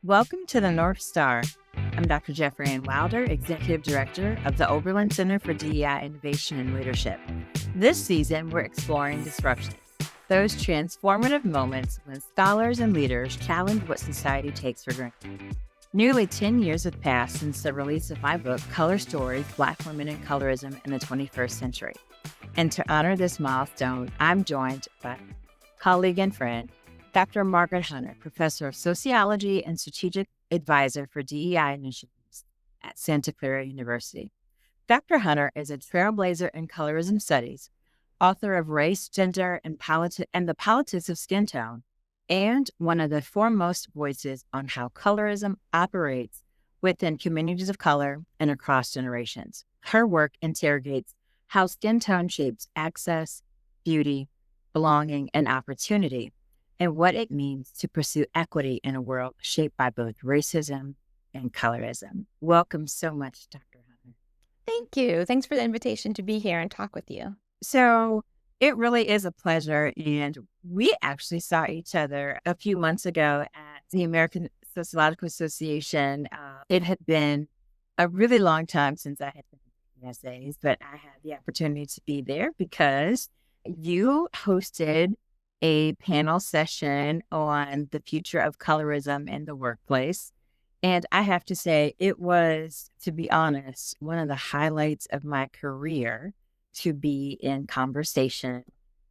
Welcome to the North Star. I'm Dr. Jeffrey Ann Wilder, Executive Director of the Oberlin Center for DEI Innovation and Leadership. This season, we're exploring disruption, those transformative moments when scholars and leaders challenge what society takes for granted. Nearly 10 years have passed since the release of my book, Color Stories, Black Women in Colorism in the 21st Century. And to honor this milestone, I'm joined by colleague and friend, Dr. Margaret Hunter, Professor of Sociology and Strategic Advisor for DEI Initiatives at Santa Clara University. Dr. Hunter is a trailblazer in colorism studies, author of Race, Gender, and the Politics of Skin Tone, and one of the foremost voices on how colorism operates within communities of color and across generations. Her work interrogates how skin tone shapes access, beauty, belonging, and opportunity, and what it means to pursue equity in a world shaped by both racism and colorism. Welcome so much, Dr. Hunter. Thank you. Thanks for the invitation to be here and talk with you. So it really is a pleasure. And we actually saw each other a few months ago at the American Sociological Association. It had been a really long time since I had been in essays, but I had the opportunity to be there because you hosted a panel session on the future of colorism in the workplace. And I have to say, it was, to be honest, one of the highlights of my career to be in conversation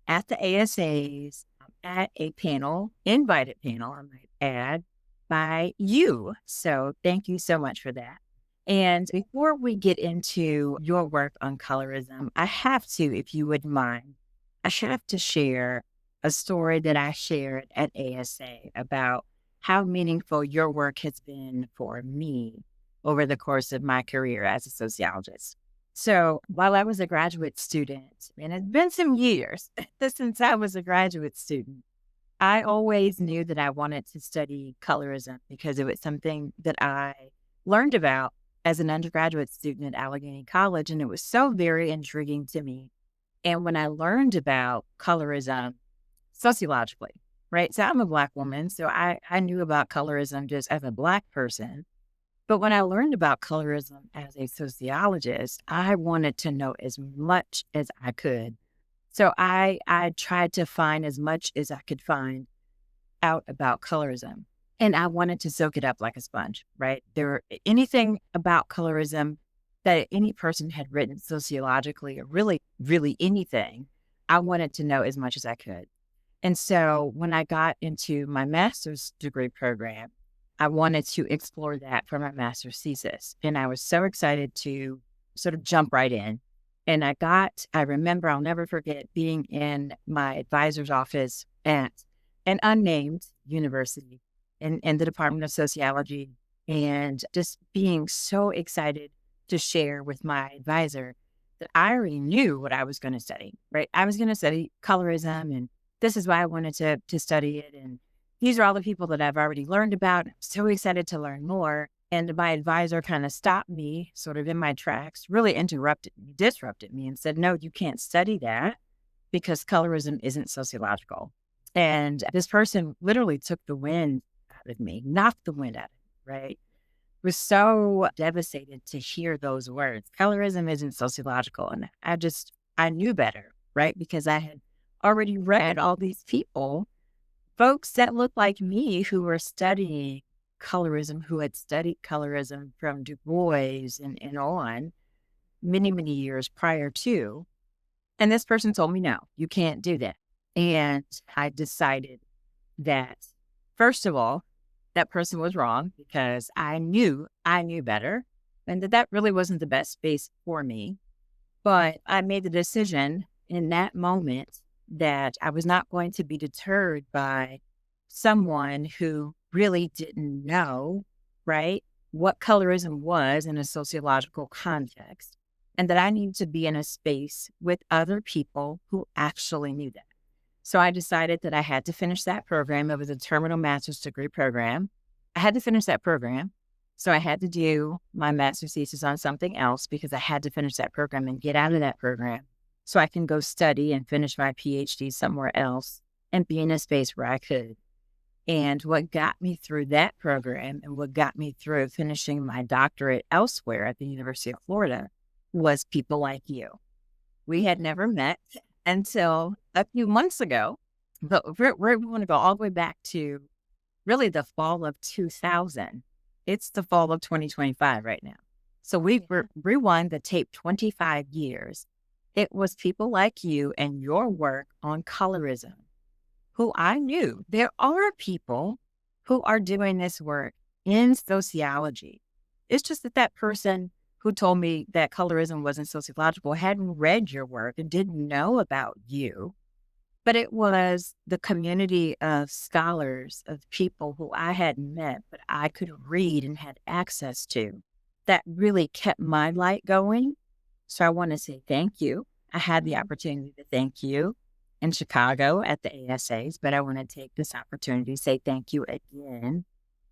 at the ASAs, at a panel, invited panel, I might add, by you. So thank you so much for that. And before we get into your work on colorism, I have to, if you wouldn't mind, I have to share a story that I shared at ASA about how meaningful your work has been for me over the course of my career as a sociologist. So while I was a graduate student, and it's been some years since I was a graduate student, I always knew that I wanted to study colorism because it was something that I learned about as an undergraduate student at Allegheny College, and it was so very intriguing to me. And when I learned about colorism sociologically, right? So I'm a Black woman, so I knew about colorism just as a Black person. But when I learned about colorism as a sociologist, I wanted to know as much as I could. So I tried to find as much as I could find out about colorism. And I wanted to soak it up like a sponge, right? Anything about colorism that any person had written sociologically, or really, really anything, I wanted to know as much as I could. And so when I got into my master's degree program, I wanted to explore that for my master's thesis. And I was so excited to sort of jump right in. And I remember, I'll never forget being in my advisor's office at an unnamed university in the Department of Sociology, and just being so excited to share with my advisor that I already knew what I was going to study, right? I was going to study colorism, and this is why I wanted to study it. And these are all the people that I've already learned about. I'm so excited to learn more. And my advisor kind of stopped me sort of in my tracks, really disrupted me and said, no, you can't study that because colorism isn't sociological. And this person literally took the wind out of me, knocked the wind out of me, right? Was so devastated to hear those words. Colorism isn't sociological. And I knew better, right? Because I had already read all these people, folks that looked like me who were studying colorism, who had studied colorism from Du Bois and on many, many years prior to. And this person told me, no, you can't do that. And I decided that, first of all, that person was wrong because I knew better, and that really wasn't the best space for me. But I made the decision in that moment that I was not going to be deterred by someone who really didn't know, right, what colorism was in a sociological context, and that I needed to be in a space with other people who actually knew that. So I decided that I had to finish that program. It was a terminal master's degree program. I had to finish that program. So I had to do my master's thesis on something else because I had to finish that program and get out of that program so I can go study and finish my PhD somewhere else and be in a space where I could And what got me through that program and what got me through finishing my doctorate elsewhere at the University of Florida was people like you. We had never met until a few months ago, but we want to go all the way back to really the fall of 2000. It's the fall of 2025 right now. So we rewind the tape 25 years. It was people like you and your work on colorism who I knew. There are people who are doing this work in sociology. It's just that that person who told me that colorism wasn't sociological hadn't read your work and didn't know about you. But it was the community of scholars, of people who I hadn't met, but I could read and had access to, that really kept my light going. So I want to say thank you. I had the opportunity to thank you in Chicago at the ASAs, but I want to take this opportunity to say thank you again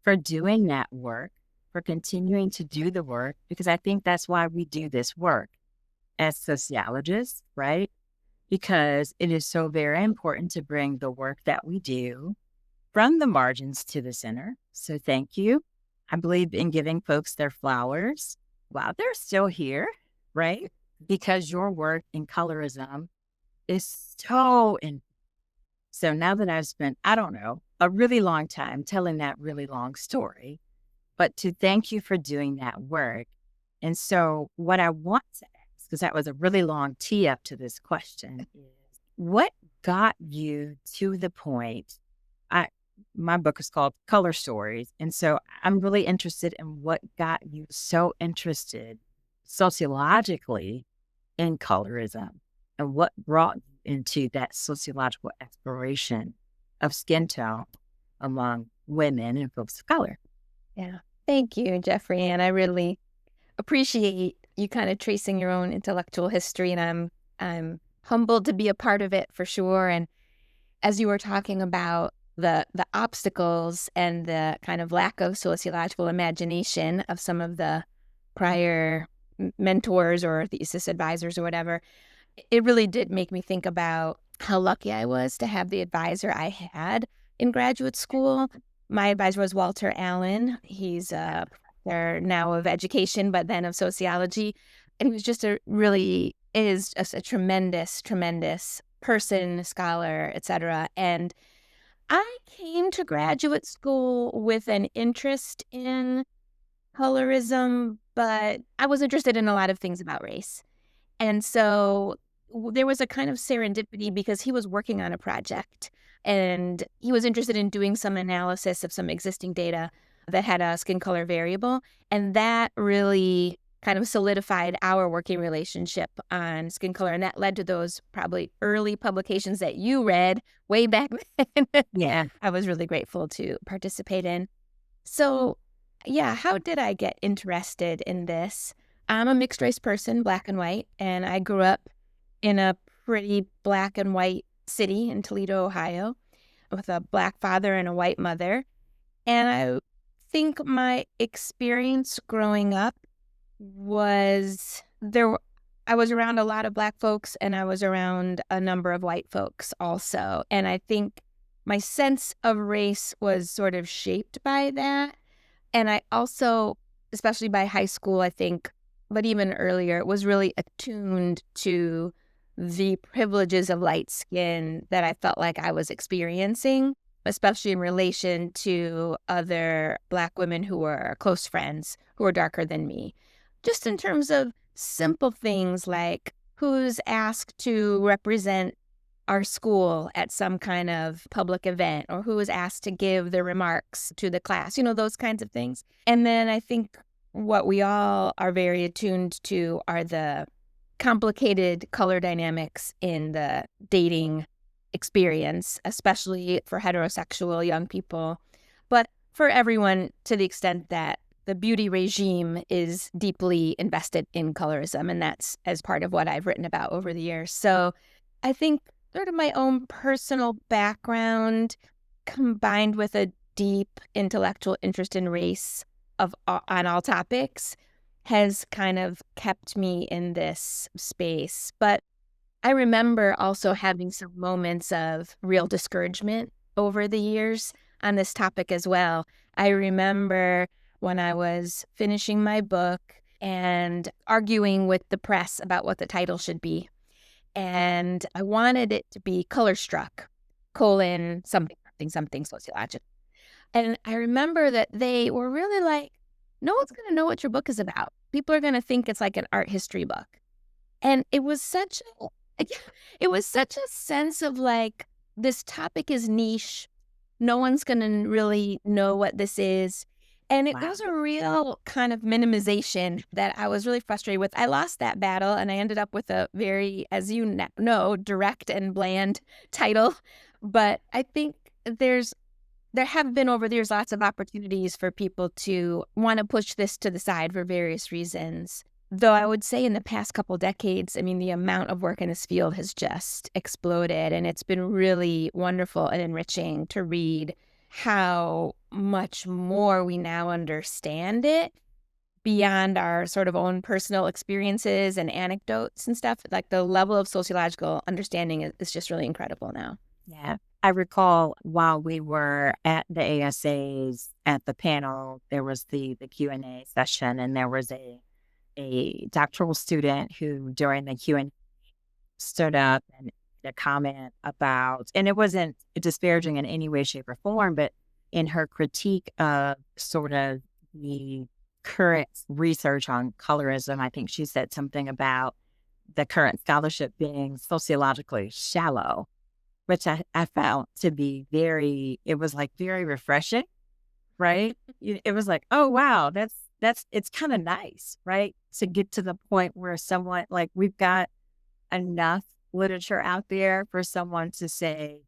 for doing that work, for continuing to do the work, because I think that's why we do this work as sociologists, right? Because it is so very important to bring the work that we do from the margins to the center. So thank you. I believe in giving folks their flowers while they're still here, right? Because your work in colorism is so in. So now that I've spent, I don't know, a really long time telling that really long story, but to thank you for doing that work. And so what I want to ask, because that was a really long tee up to this question, is what got you to the point? My book is called Color Stories. And so I'm really interested in what got you so interested sociologically in colorism and what brought you into that sociological exploration of skin tone among women and folks of color. Yeah. Thank you, Jeffrey. And I really appreciate you kind of tracing your own intellectual history. And I'm humbled to be a part of it for sure. And as you were talking about the obstacles and the kind of lack of sociological imagination of some of the prior mentors or thesis advisors or whatever, it really did make me think about how lucky I was to have the advisor I had in graduate school. My advisor was Walter Allen. He's a professor now of education, but then of sociology. And he was just is just a tremendous, tremendous person, scholar, etc. And I came to graduate school with an interest in colorism, but I was interested in a lot of things about race. And so there was a kind of serendipity because he was working on a project and he was interested in doing some analysis of some existing data that had a skin color variable. And that really kind of solidified our working relationship on skin color. And that led to those probably early publications that you read way back then. Yeah. I was really grateful to participate in. So, yeah, how did I get interested in this? I'm a mixed race person, black and white, and I grew up in a pretty black and white city in Toledo, Ohio, with a black father and a white mother. And I think my experience growing up was I was around a lot of black folks and I was around a number of white folks also. And I think my sense of race was sort of shaped by that. And I also, especially by high school, I think, but even earlier, was really attuned to the privileges of light skin that I felt like I was experiencing, especially in relation to other Black women who were close friends who were darker than me. Just in terms of simple things like who's asked to represent our school at some kind of public event or who is asked to give the remarks to the class, those kinds of things. And then I think what we all are very attuned to are the complicated color dynamics in the dating experience, especially for heterosexual young people, but for everyone to the extent that the beauty regime is deeply invested in colorism. And that's as part of what I've written about over the years. So I think sort of my own personal background combined with a deep intellectual interest in race on all topics has kind of kept me in this space. But I remember also having some moments of real discouragement over the years. on this topic as well. I remember when I was finishing my book and arguing with the press about what the title should be. And I wanted it to be Color Struck, colon, something, something, something, sociological. And I remember that they were really like, no one's going to know what your book is about. People are going to think it's like an art history book. And it was such it was such a sense of like, this topic is niche. No one's going to really know what this is. And it Wow. was a real kind of minimization that I was really frustrated with. I lost that battle and I ended up with a very, as you know, direct and bland title. But I think there have been over the years lots of opportunities for people to want to push this to the side for various reasons. Though I would say in the past couple decades, I mean, the amount of work in this field has just exploded, and it's been really wonderful and enriching to read how much more we now understand it beyond our sort of own personal experiences and anecdotes and stuff. Like the level of sociological understanding is just really incredible now. Yeah. I recall while we were at the ASAs at the panel, there was the Q&A session, and there was a doctoral student who during the Q&A stood up and made a comment about, and it wasn't disparaging in any way, shape, or form, but in her critique of sort of the current research on colorism, I think she said something about the current scholarship being sociologically shallow, which I found to be it was like very refreshing, right? It was like, oh, wow, it's kind of nice, right? To get to the point where someone, like, we've got enough literature out there for someone to say,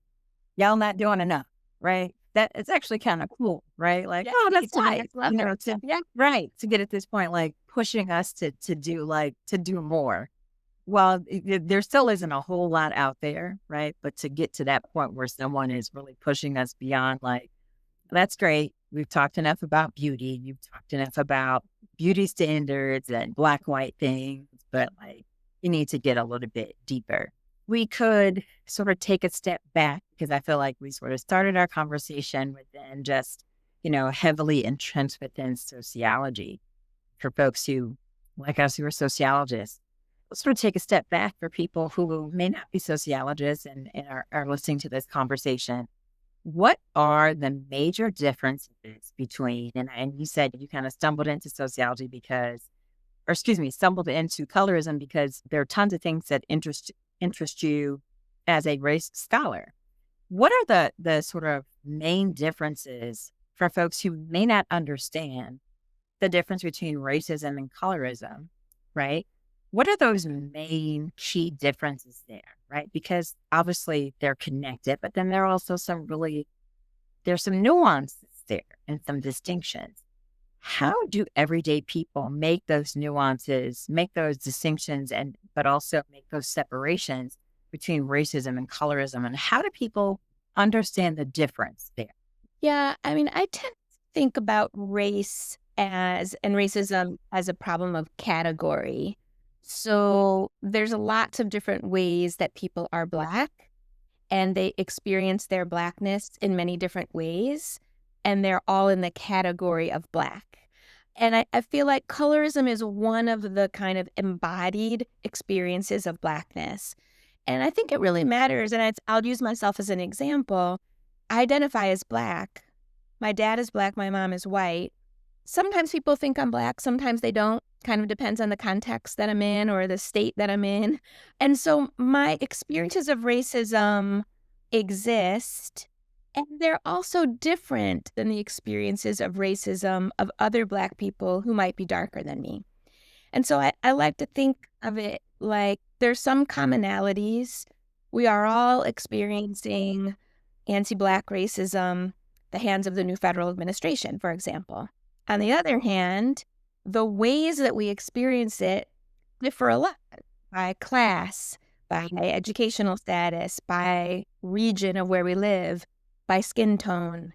y'all not doing enough, right? That it's actually kind of cool, right? Like, Yeah, oh, that's it's nice. nice, Love it. Yeah. right. To get at this point, like pushing us to do more. Well, there still isn't a whole lot out there, right? But to get to that point where someone is really pushing us beyond, like, that's great. We've talked enough about beauty. You've talked enough about beauty standards and black, white things, but like, you need to get a little bit deeper. We could sort of take a step back because I feel like we sort of started our conversation within just, heavily entrenched within sociology for folks who, like us, who are sociologists. Let's sort of take a step back for people who may not be sociologists and are listening to this conversation. What are the major differences between, and you said you kind of stumbled into sociology stumbled into colorism because there are tons of things that interest you as a race scholar. What are the sort of main differences for folks who may not understand the difference between racism and colorism, right? What are those main key differences there, right? Because obviously they're connected, but then there are also there's some nuances there and some distinctions. How do everyday people make those nuances, make those distinctions, but also make those separations between racism and colorism? And how do people understand the difference there? Yeah, I mean, I tend to think about and racism as a problem of category. So there's lots of different ways that people are Black and they experience their Blackness in many different ways, and they're all in the category of Black. And I feel like colorism is one of the kind of embodied experiences of Blackness. And I think it really matters. And I'll use myself as an example. I identify as Black. My dad is Black. My mom is white. Sometimes people think I'm Black. Sometimes they don't. Kind of depends on the context that I'm in or the state that I'm in. And so my experiences of racism exist. And they're also different than the experiences of racism of other Black people who might be darker than me. And so I like to think of it like there's some commonalities. We are all experiencing anti-Black racism, the hands of the new federal administration, for example. On the other hand, the ways that we experience it differ a lot by class, by educational status, by region of where we live, by skin tone,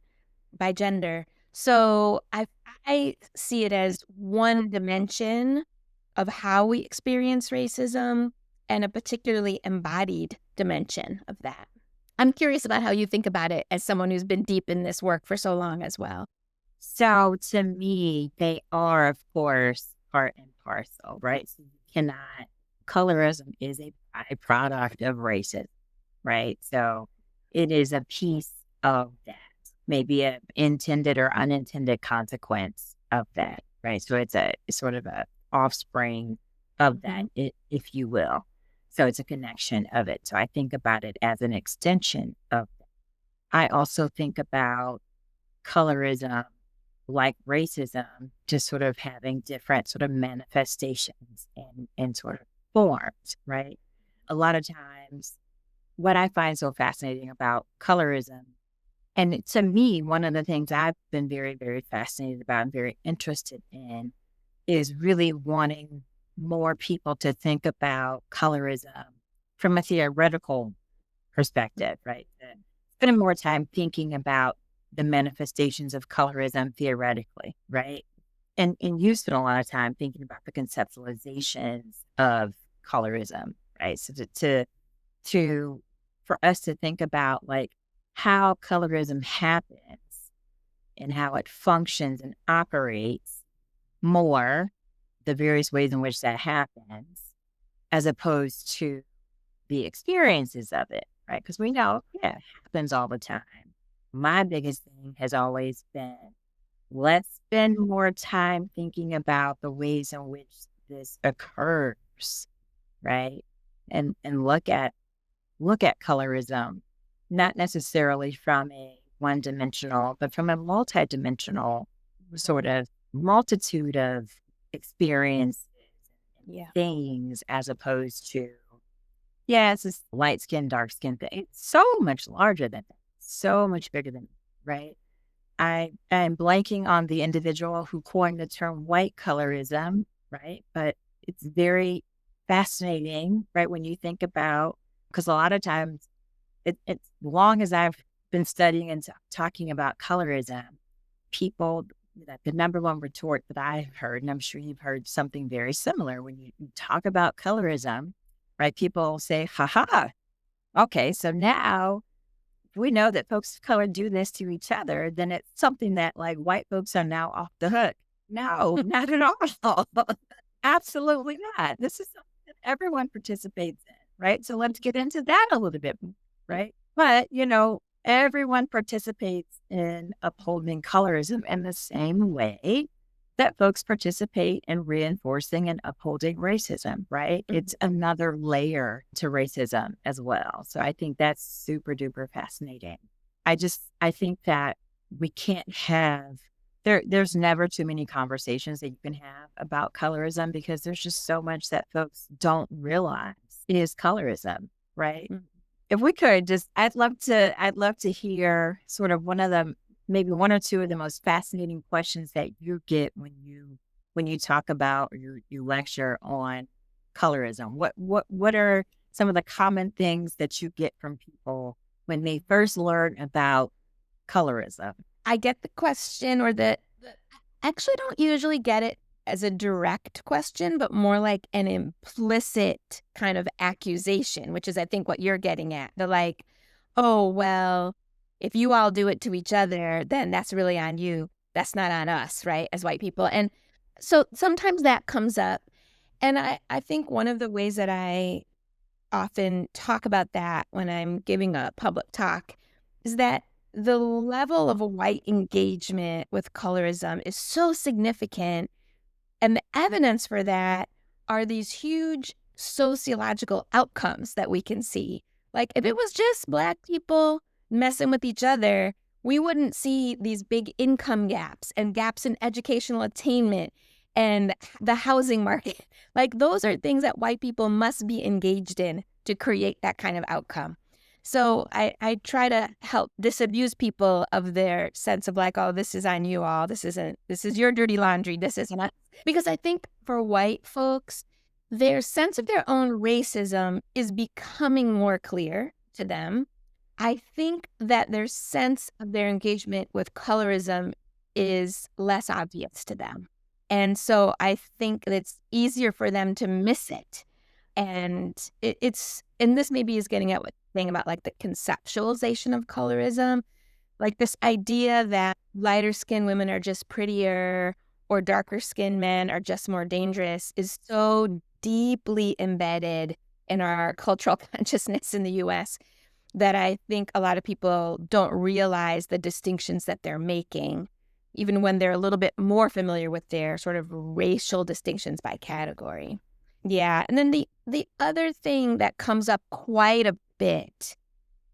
by gender. So I see it as one dimension of how we experience racism and a particularly embodied dimension of that. I'm curious about how you think about it as someone who's been deep in this work for so long as well. So to me, they are, of course, part and parcel, right? So you cannot, colorism is a byproduct of racism, right? So it is a piece of that, maybe an intended or unintended consequence of that, right? So it's sort of a offspring of that, Mhm. if you will. So it's a connection of it. So I think about it as an extension of that. I also think about colorism, like racism, just sort of having different sort of manifestations and sort of forms, right? A lot of times, what I find so fascinating about colorism, and to me, one of the things I've been very, very fascinated about and very interested in is really wanting more people to think about colorism from a theoretical perspective, right? Spending more time thinking about the manifestations of colorism theoretically, right? And you spend a lot of time thinking about the conceptualizations of colorism, right? So to for us to think about like how colorism happens and how it functions and operates more, the various ways in which that happens, as opposed to the experiences of it, right? Because we know, yeah, it happens all the time. My biggest thing has always been, let's spend more time thinking about the ways in which this occurs, right? And look at colorism, not necessarily from a one dimensional, but from a multidimensional sort of multitude of experiences and Yeah. things, as opposed to, yeah, it's this light skin, dark skin thing. It's so much larger than that, so much bigger than, right? I am blanking on the individual who coined the term white colorism, right? But it's very fascinating, right? When you think about, because a lot of times, it's long as I've been studying and talking about colorism, people, that the number one retort that I've heard, and I'm sure you've heard something very similar when you talk about colorism, right? People say, ha ha, okay, so now we know that folks of color do this to each other, then it's something that like white folks are now off the hook. No, not at all. Absolutely not. This is something that everyone participates in, right? So let's get into that a little bit, right? But, everyone participates in upholding colorism in the same way that folks participate in reinforcing and upholding racism, right? It's Mhm. another layer to racism as well. So I think that's super duper fascinating. I think that we can't have there's never too many conversations that you can have about colorism because there's just so much that folks don't realize is colorism, right? Mhm. If we could just I'd love to hear sort of one of the maybe one or two of the most fascinating questions that you get when you talk about or you lecture on colorism. What are some of the common things that you get from people when they first learn about colorism? I get the question or I actually don't usually get it as a direct question, but more like an implicit kind of accusation, which is I think what you're getting at. They're like, "Oh, well, if you all do it to each other, then that's really on you. That's not on us, right, as white people." And so sometimes that comes up, and I think one of the ways that I often talk about that when I'm giving a public talk is that the level of a white engagement with colorism is so significant. And the evidence for that are these huge sociological outcomes that we can see. Like, if it was just Black people messing with each other, we wouldn't see these big income gaps and gaps in educational attainment and the housing market. Like, those are things that white people must be engaged in to create that kind of outcome. So I try to help disabuse people of their sense of like, oh, this is on you all. This is your dirty laundry. This isn't. Because I think for white folks, their sense of their own racism is becoming more clear to them. I think that their sense of their engagement with colorism is less obvious to them. And so I think that it's easier for them to miss it. And and this maybe is getting at what thing about like the conceptualization of colorism. Like this idea that lighter skinned women are just prettier or darker skinned men are just more dangerous is so deeply embedded in our cultural consciousness in the US that I think a lot of people don't realize the distinctions that they're making, even when they're a little bit more familiar with their sort of racial distinctions by category. Yeah. And then the other thing that comes up quite a bit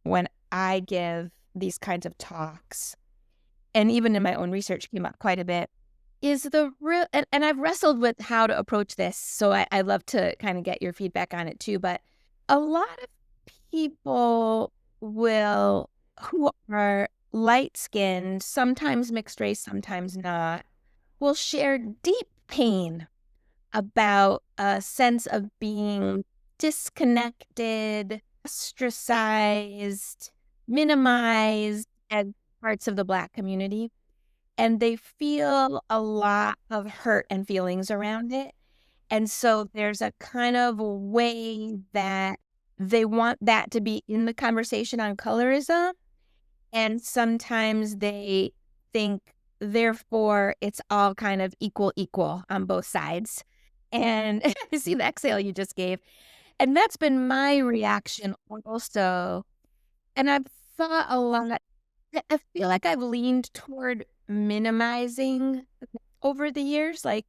when I give these kinds of talks, and even in my own research came up quite a bit, is the real, and I've wrestled with how to approach this. So I love to kind of get your feedback on it too. But a lot of people who are light skinned, sometimes mixed race, sometimes not, will share deep pain about a sense of being disconnected, ostracized, minimized as parts of the Black community. And they feel a lot of hurt and feelings around it. And so there's a kind of way that they want that to be in the conversation on colorism. And sometimes they think, therefore, it's all kind of equal on both sides. And I see the exhale you just gave. And that's been my reaction also. And I've thought a lot, I feel like I've leaned toward minimizing over the years, like,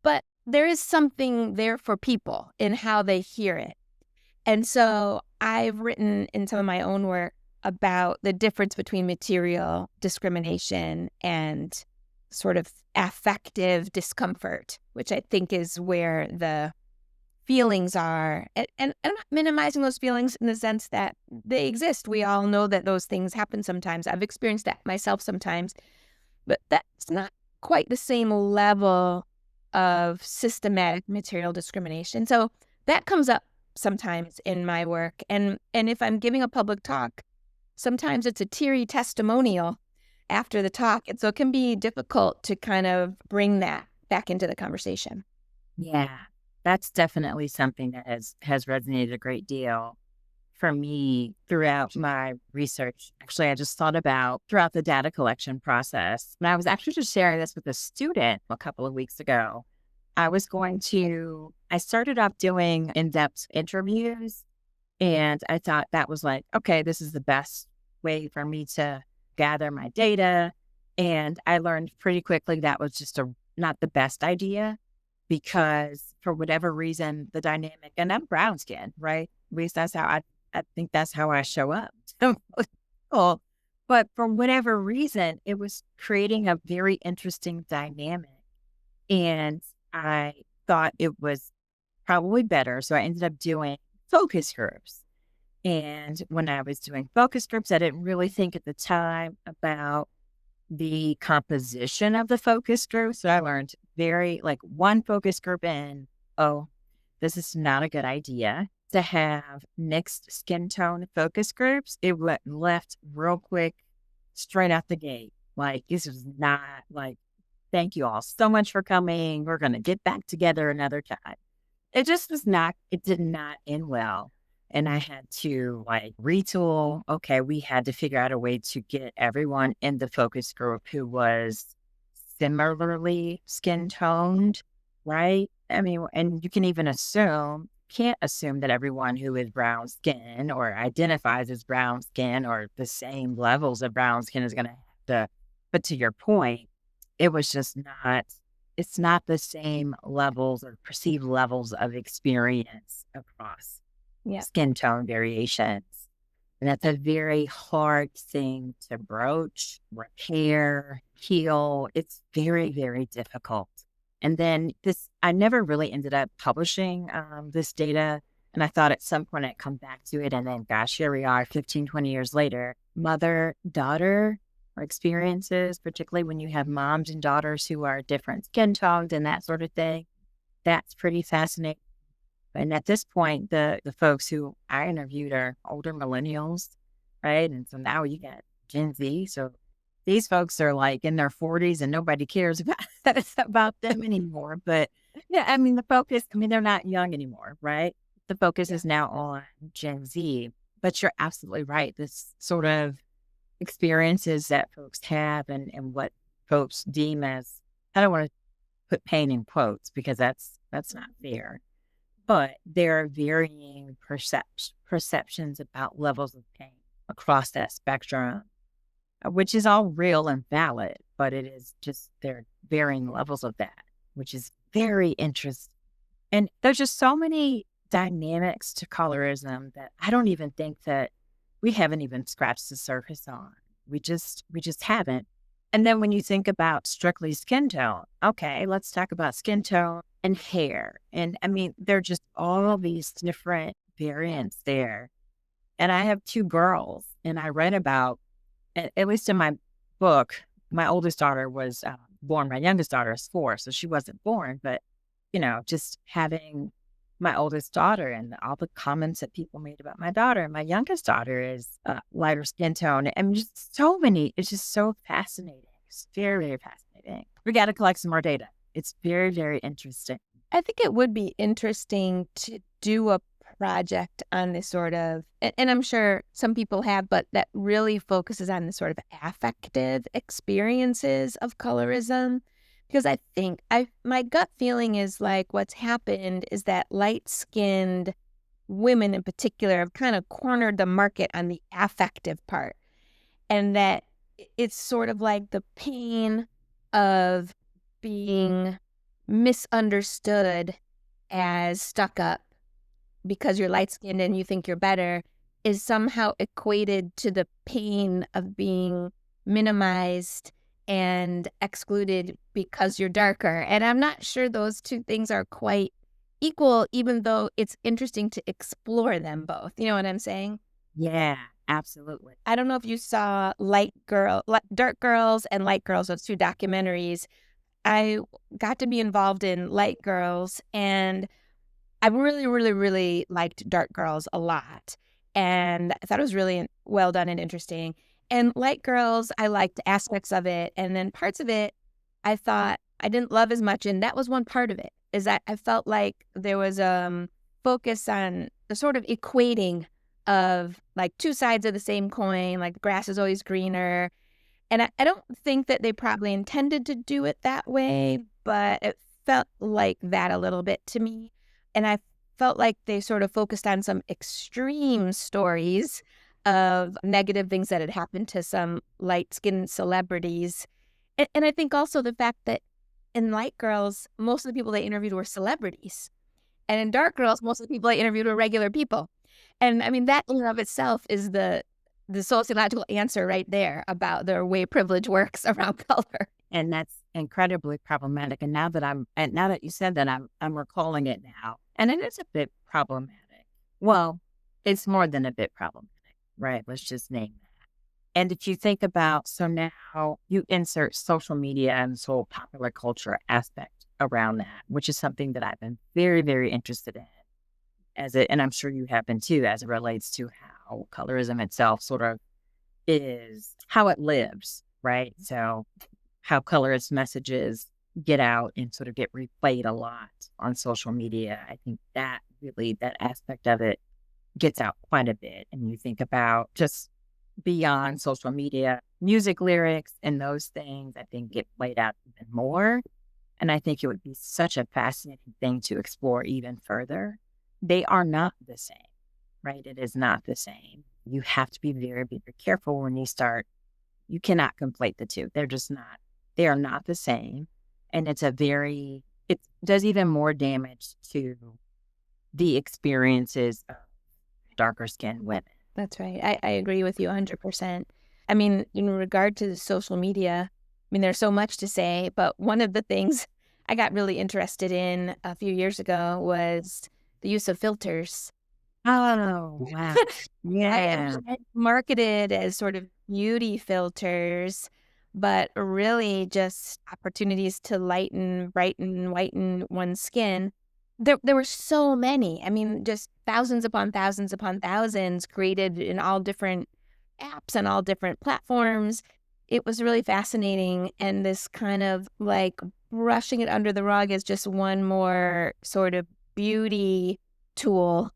but there is something there for people in how they hear it. And so I've written in some of my own work about the difference between material discrimination and sort of affective discomfort, which I think is where the feelings are. And I'm not minimizing those feelings in the sense that they exist. We all know that those things happen sometimes. I've experienced that myself sometimes, but that's not quite the same level of systematic material discrimination. So that comes up sometimes in my work. And if I'm giving a public talk, sometimes it's a teary testimonial after the talk. And so it can be difficult to kind of bring that back into the conversation. Yeah, that's definitely something that has resonated a great deal for me throughout my research. Actually, I just thought about throughout the data collection process. And I was actually just sharing this with a student a couple of weeks ago. I started off doing in-depth interviews, and I thought that was like, okay, this is the best way for me to gather my data. And I learned pretty quickly that was just not the best idea, because for whatever reason, the dynamic, and I'm brown skinned, right? At least that's how I think that's how I show up. Cool. But for whatever reason, it was creating a very interesting dynamic. And I thought it was probably better. So I ended up doing focus groups. And when I was doing focus groups, I didn't really think at the time about the composition of the focus group. So I learned like one focus group in, oh, this is not a good idea to have mixed skin tone focus groups. It went left real quick, straight out the gate. Like, this was not like, thank you all so much for coming. We're going to get back together another time. It just was not, it did not end well. And I had to like retool. Okay, we had to figure out a way to get everyone in the focus group who was similarly skin toned, right? I mean, and you can even can't assume that everyone who is brown skin or identifies as brown skin or the same levels of brown skin is going to have to, but to your point, it was just not, it's not the same levels or perceived levels of experience across skin tone variations. And that's a very hard thing to broach, repair, heal. It's very, very difficult. And then I never really ended up publishing this data. And I thought at some point I'd come back to it. And then, gosh, here we are 15, 20 years later, mother-daughter experiences, particularly when you have moms and daughters who are different skin tones and that sort of thing. That's pretty fascinating. And at this point, the folks who I interviewed are older millennials, right? And so now you got Gen Z. So these folks are like in their 40s and nobody cares about them anymore. But yeah, I mean, they're not young anymore, right? The focus is now on Gen Z. But you're absolutely right. This sort of experiences that folks have and what folks deem as, I don't want to put pain in quotes because that's not fair, but there are varying perceptions about levels of pain across that spectrum, which is all real and valid, but it is just there are varying levels of that, which is very interesting. And there's just so many dynamics to colorism that I don't even think that we haven't even scratched the surface on. We just haven't. And then when you think about strictly skin tone, okay, let's talk about skin tone and hair. And I mean, there are just all these different variants there. And I have two girls, and I read about, at least in my book, my oldest daughter was born. My youngest daughter is 4, so she wasn't born. But just having my oldest daughter and all the comments that people made about my daughter. And my youngest daughter is lighter skin tone. I mean, just so many. It's just so fascinating. It's very, very fascinating. We got to collect some more data. It's very, very interesting. I think it would be interesting to do a project on this sort of, and I'm sure some people have, but that really focuses on the sort of affective experiences of colorism. Because I think my gut feeling is like what's happened is that light-skinned women in particular have kind of cornered the market on the affective part. And that it's sort of like the pain of being misunderstood as stuck up because you're light-skinned and you think you're better is somehow equated to the pain of being minimized and excluded because you're darker. And I'm not sure those two things are quite equal, even though it's interesting to explore them both. You know what I'm saying? Yeah, absolutely. I don't know if you saw Dark Girls and Light Girls, those two documentaries. I got to be involved in Light Girls, and I really, really, really liked Dark Girls a lot. And I thought it was really well done and interesting. And Light Girls, I liked aspects of it. And then parts of it, I thought I didn't love as much. And that was one part of it, is that I felt like there was focus on the sort of equating of like two sides of the same coin, like the grass is always greener. And I don't think that they probably intended to do it that way, but it felt like that a little bit to me. And I felt like they sort of focused on some extreme stories of negative things that had happened to some light-skinned celebrities. And I think also the fact that in Light Girls, most of the people they interviewed were celebrities. And in Dark Girls, most of the people they interviewed were regular people. And I mean, that in and of itself is the sociological answer right there about the way privilege works around color. And that's incredibly problematic. And now that you said that, I'm recalling it now. And it is a bit problematic. Well, it's more than a bit problematic, right? Let's just name that. And if you think about, so now you insert social media and this whole popular culture aspect around that, which is something that I've been very, very interested in and I'm sure you have been too, as it relates to how colorism itself sort of is, how it lives, right? So how colorist messages get out and sort of get replayed a lot on social media. I think that aspect of it gets out quite a bit. And you think about just beyond social media, music lyrics and those things, I think get played out even more. And I think it would be such a fascinating thing to explore even further. They are not the same, right? It is not the same. You have to be very, very careful when you start. You cannot conflate the two. They're just not. They are not the same. And it does even more damage to the experiences of darker skinned women. That's right. I agree with you 100%. I mean, in regard to social media, I mean, there's so much to say, but one of the things I got really interested in a few years ago was the use of filters. Oh, wow. Yeah. Marketed as sort of beauty filters, but really just opportunities to lighten, brighten, whiten one's skin. There were so many. I mean, just thousands upon thousands created in all different apps and all different platforms. It was really fascinating. And this kind of like brushing it under the rug is just one more sort of beauty tool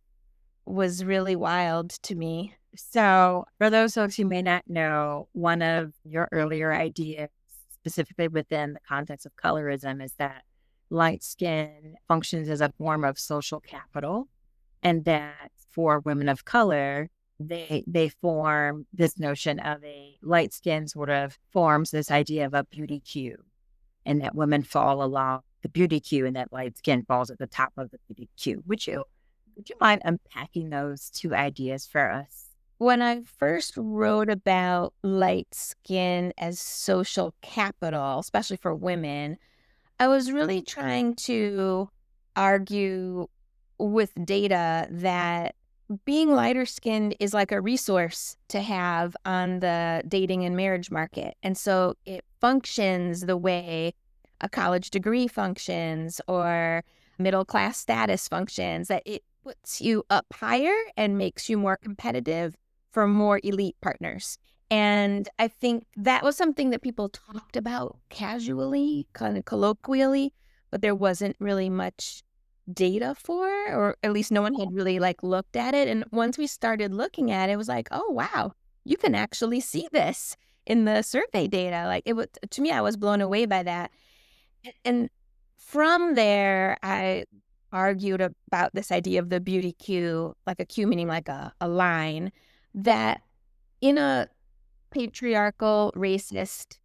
was really wild to me. So, for those folks who may not know, one of your earlier ideas, specifically within the context of colorism, is that light skin functions as a form of social capital, and that for women of color, they form this notion of a light skin sort of forms this idea of a beauty queue, and that women fall along the beauty queue, and that light skin falls at the top of the beauty queue. Would you mind unpacking those two ideas for us? When I first wrote about light skin as social capital, especially for women, I was really trying to argue with data that being lighter skinned is like a resource to have on the dating and marriage market. And so it functions the way a college degree functions or middle class status functions, that it puts you up higher and makes you more competitive for more elite partners. And I think that was something that people talked about casually, kind of colloquially, but there wasn't really much data for, or at least no one had really like looked at it. And once we started looking at it, it was like, oh wow, you can actually see this in the survey data. Like it was, to me, I was blown away by that. And from there, I argued about this idea of the beauty queue, like a queue meaning like a line, that in a patriarchal, racist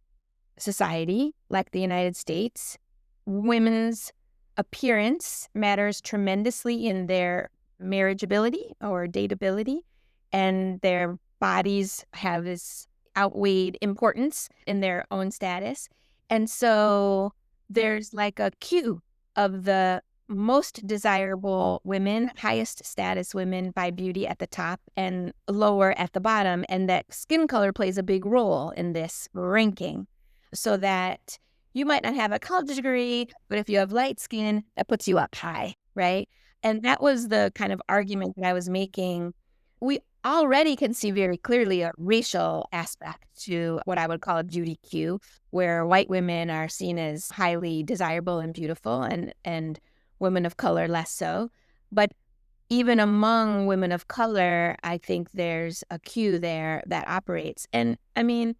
society like the United States, women's appearance matters tremendously in their marriageability or dateability, and their bodies have this outweighed importance in their own status. And so there's like a queue of the most desirable women, highest status women by beauty at the top and lower at the bottom. And that skin color plays a big role in this ranking. So that you might not have a college degree, but if you have light skin, that puts you up high, right? And that was the kind of argument that I was making. We already can see very clearly a racial aspect to what I would call a beauty queue, where white women are seen as highly desirable and beautiful, and women of color less so. But even among women of color, I think there's a queue there that operates. And I mean,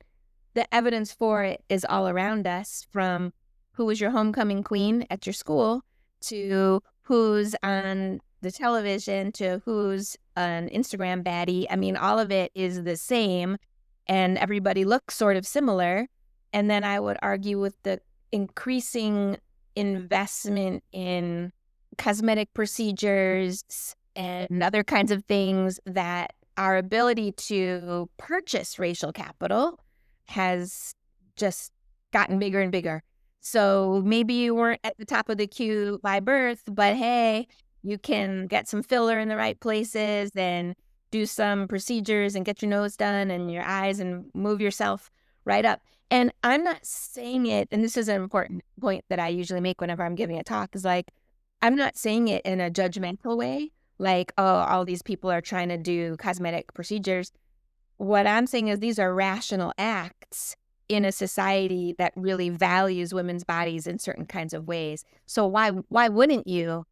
the evidence for it is all around us, from who was your homecoming queen at your school to who's on the television to who's an Instagram baddie. I mean, all of it is the same and everybody looks sort of similar. And then I would argue with the increasing investment in cosmetic procedures and other kinds of things, that our ability to purchase racial capital has just gotten bigger and bigger. So maybe you weren't at the top of the queue by birth, but hey, you can get some filler in the right places and do some procedures and get your nose done and your eyes and move yourself right up. And I'm not saying it, and this is an important point that I usually make whenever I'm giving a talk, is like, I'm not saying it in a judgmental way, like, oh, all these people are trying to do cosmetic procedures. What I'm saying is these are rational acts in a society that really values women's bodies in certain kinds of ways. So why wouldn't you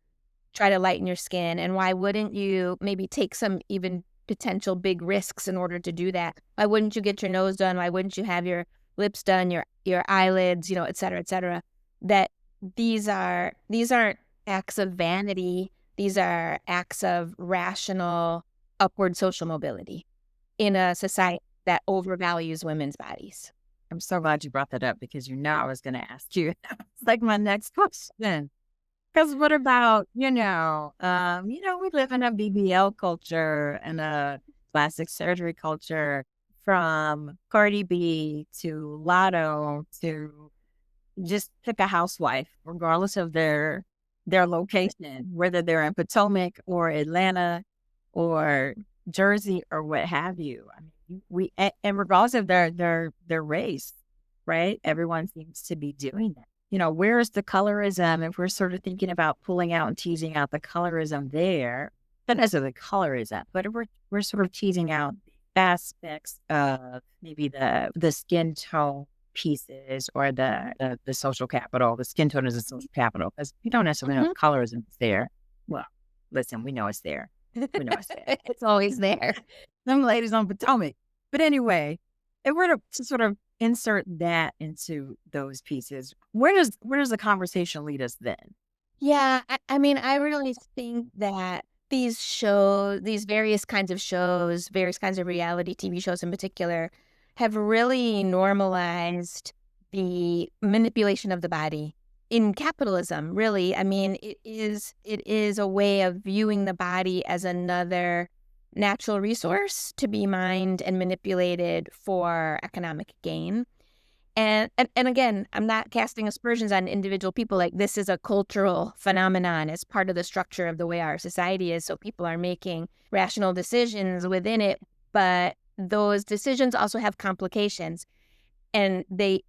try to lighten your skin? And why wouldn't you maybe take some even potential big risks in order to do that? Why wouldn't you get your nose done? Why wouldn't you have your lips done, your eyelids, et cetera, et cetera? That these aren't acts of vanity. These are acts of rational upward social mobility in a society that overvalues women's bodies. I'm so glad you brought that up, because I was going to ask you. It's like my next question. Because what about, we live in a BBL culture and a plastic surgery culture, from Cardi B to Lotto to just pick a housewife, regardless of their location, whether they're in Potomac or Atlanta or Jersey or what have you. I mean, and regardless of their race, right? Everyone seems to be doing that. Where's the colorism? If we're sort of thinking about pulling out and teasing out the colorism there, not necessarily colorism, but we're sort of teasing out the aspects of maybe the skin tone pieces, or the social capital. The skin tone is a social capital, because we don't necessarily know if colorism is there. Well, listen, we know it's there. We know it's there. It's always there. Them ladies on Potomac. But anyway, if we're to sort of insert that into those pieces, where does the conversation lead us then? Yeah, I mean, I really think that these shows, these various kinds of shows, various kinds of reality TV shows in particular, have really normalized the manipulation of the body in capitalism, really. I mean, it is a way of viewing the body as another natural resource to be mined and manipulated for economic gain. And again, I'm not casting aspersions on individual people. Like, this is a cultural phenomenon. It's part of the structure of the way our society is. So people are making rational decisions within it, but those decisions also have complications and they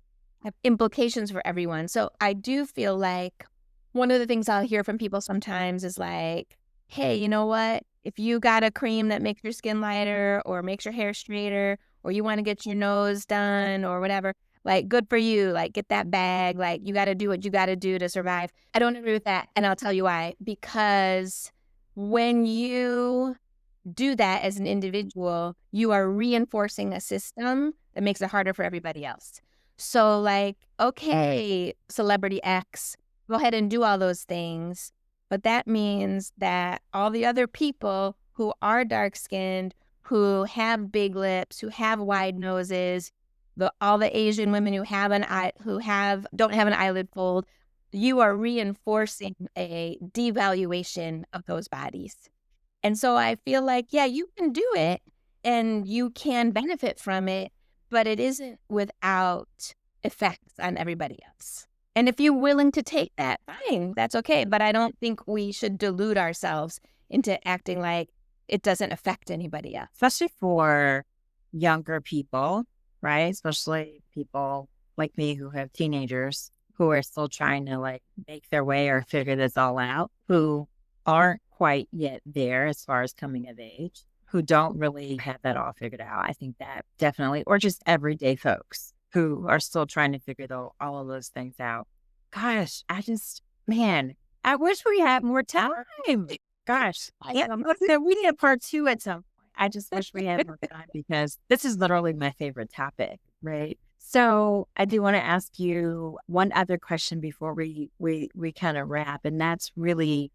have implications for everyone. So I do feel like one of the things I'll hear from people sometimes is like, hey, you know what? If you got a cream that makes your skin lighter or makes your hair straighter, or you want to get your nose done or whatever, like, good for you. Like, get that bag. Like, you got to do what you got to do to survive. I don't agree with that. And I'll tell you why. Because when you do that as an individual, you are reinforcing a system that makes it harder for everybody else. So, like, okay, celebrity X, go ahead and do all those things. But that means that all the other people who are dark skinned, who have big lips, who have wide noses, all the Asian women who have don't have an eyelid fold, you are reinforcing a devaluation of those bodies. And so I feel like, yeah, you can do it and you can benefit from it, but it isn't without effects on everybody else. And if you're willing to take that, fine, that's okay. But I don't think we should delude ourselves into acting like it doesn't affect anybody else. Especially for younger people, right? Especially people like me who have teenagers who are still trying to like make their way or figure this all out, who aren't quite yet there as far as coming of age, who don't really have that all figured out. I think that definitely, or just everyday folks who are still trying to figure all of those things out. Gosh, man, I wish we had more time. Gosh, we need a part two at some point. I just wish we had more time because this is literally my favorite topic, right? So I do want to ask you one other question before we kind of wrap, and that's really,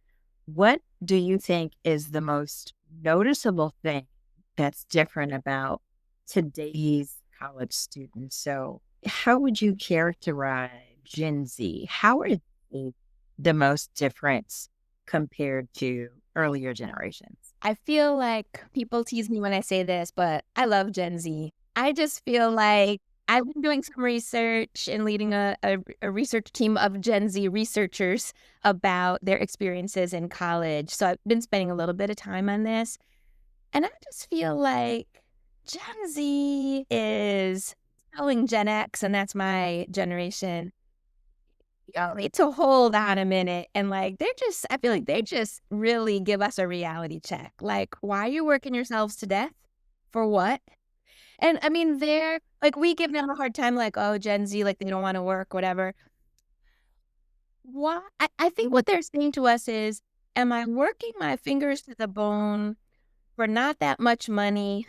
what do you think is the most noticeable thing that's different about today's college students? So how would you characterize Gen Z? How are they the most different compared to earlier generations? I feel like people tease me when I say this, but I love Gen Z. I just feel like I've been doing some research and leading a research team of Gen Z researchers about their experiences in college. So I've been spending a little bit of time on this. And I just feel like Gen Z is telling Gen X, and that's my generation, y'all need to hold on a minute. And like, I feel like they just really give us a reality check. Like, why are you working yourselves to death? For what? And I mean, they're like, we give them a hard time, like, oh, Gen Z, like, they don't want to work, whatever. Why? I think what they're saying to us is, am I working my fingers to the bone for not that much money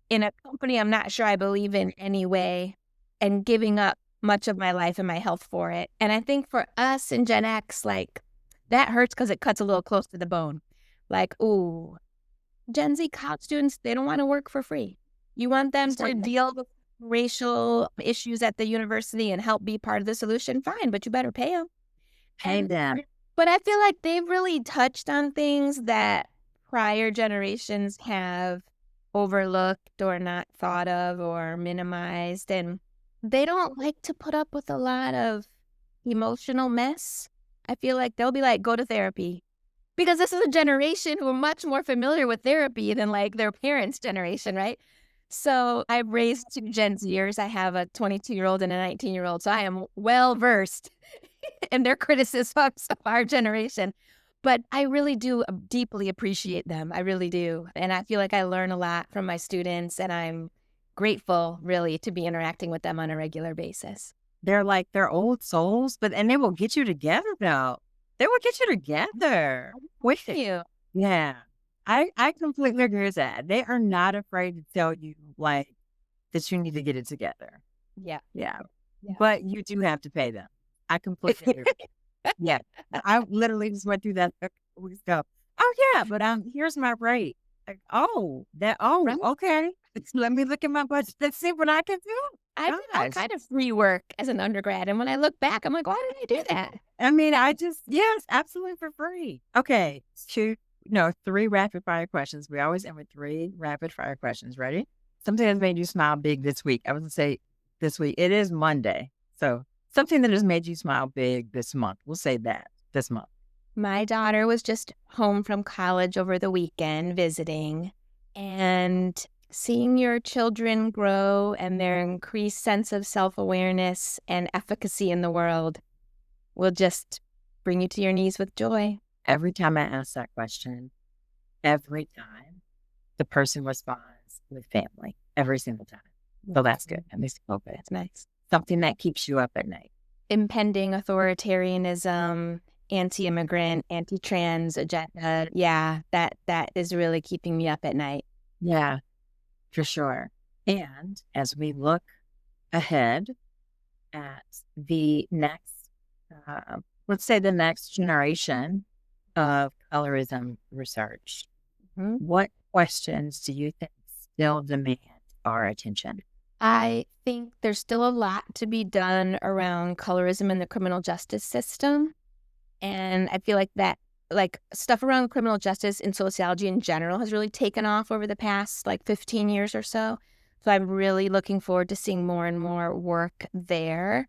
in a company I'm not sure I believe in anyway, and giving up much of my life and my health for it? And I think for us in Gen X, like, that hurts because it cuts a little close to the bone. Like, ooh, Gen Z college students, they don't want to work for free. You want them to deal with racial issues at the university and help be part of the solution? Fine, but you better pay them. Pay them. But I feel like they've really touched on things that prior generations have overlooked or not thought of or minimized. And they don't like to put up with a lot of emotional mess. I feel like they'll be like, go to therapy. Because this is a generation who are much more familiar with therapy than like their parents' generation, right? So I've raised two Gen Zers. I have a 22-year-old and a 19-year-old. So I am well versed in their criticisms of our generation. But I really do deeply appreciate them. I really do. And I feel like I learn a lot from my students, and I'm grateful really to be interacting with them on a regular basis. They're old souls, and they will get you together though. They will get you together with Thank you. Yeah. I completely agree with that. They are not afraid to tell you, like, that you need to get it together. Yeah. Yeah. Yeah. But you do have to pay them. I completely agree. Yeah. I literally just went through that a couple weeks ago. Oh, yeah, but here's my rate. Like, Right. okay. Let me look at my budget. Let's see what I can I do. did all Gosh. kind of free work as an undergrad, and when I look back, I'm like, "Why did I do that?" I mean, yes, absolutely for free. Okay. No, 3 rapid fire questions. We always end with 3 rapid fire questions. Ready? Something that's made you smile big this week. I was gonna say this week. It is Monday. So something that has made you smile big this month. We'll say that this month. My daughter was just home from college over the weekend visiting, and seeing your children grow and their increased sense of self-awareness and efficacy in the world will just bring you to your knees with joy. Every time I ask that question, every time the person responds with family. Every single time. So that's good. At least a little bit. That's nice. Something that keeps you up at night. Impending authoritarianism, anti-immigrant, anti-trans agenda. Yeah, that is really keeping me up at night. Yeah, for sure. And as we look ahead at the next, let's say the next generation of colorism research, Mhm. what questions do you think still demand our attention? I think there's still a lot to be done around colorism in the criminal justice system. And I feel like that, like stuff around criminal justice and sociology in general has really taken off over the past like 15 years or so. So I'm really looking forward to seeing more and more work there.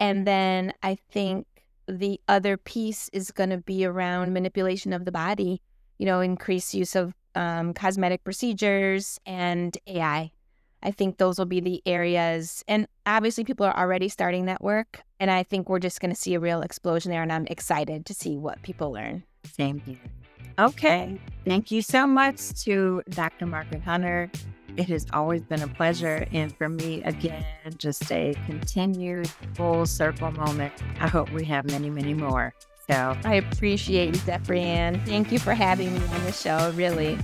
And then I think the other piece is going to be around manipulation of the body, increased use of cosmetic procedures and AI. I think those will be the areas. And obviously, people are already starting that work. And I think we're just going to see a real explosion there. And I'm excited to see what people learn. Same here. Okay. Thank you so much to Dr. Margaret Hunter. It has always been a pleasure. And for me, again, just a continued full circle moment. I hope we have many, many more. So I appreciate you, Deborah Ann. Thank you for having me on the show, really.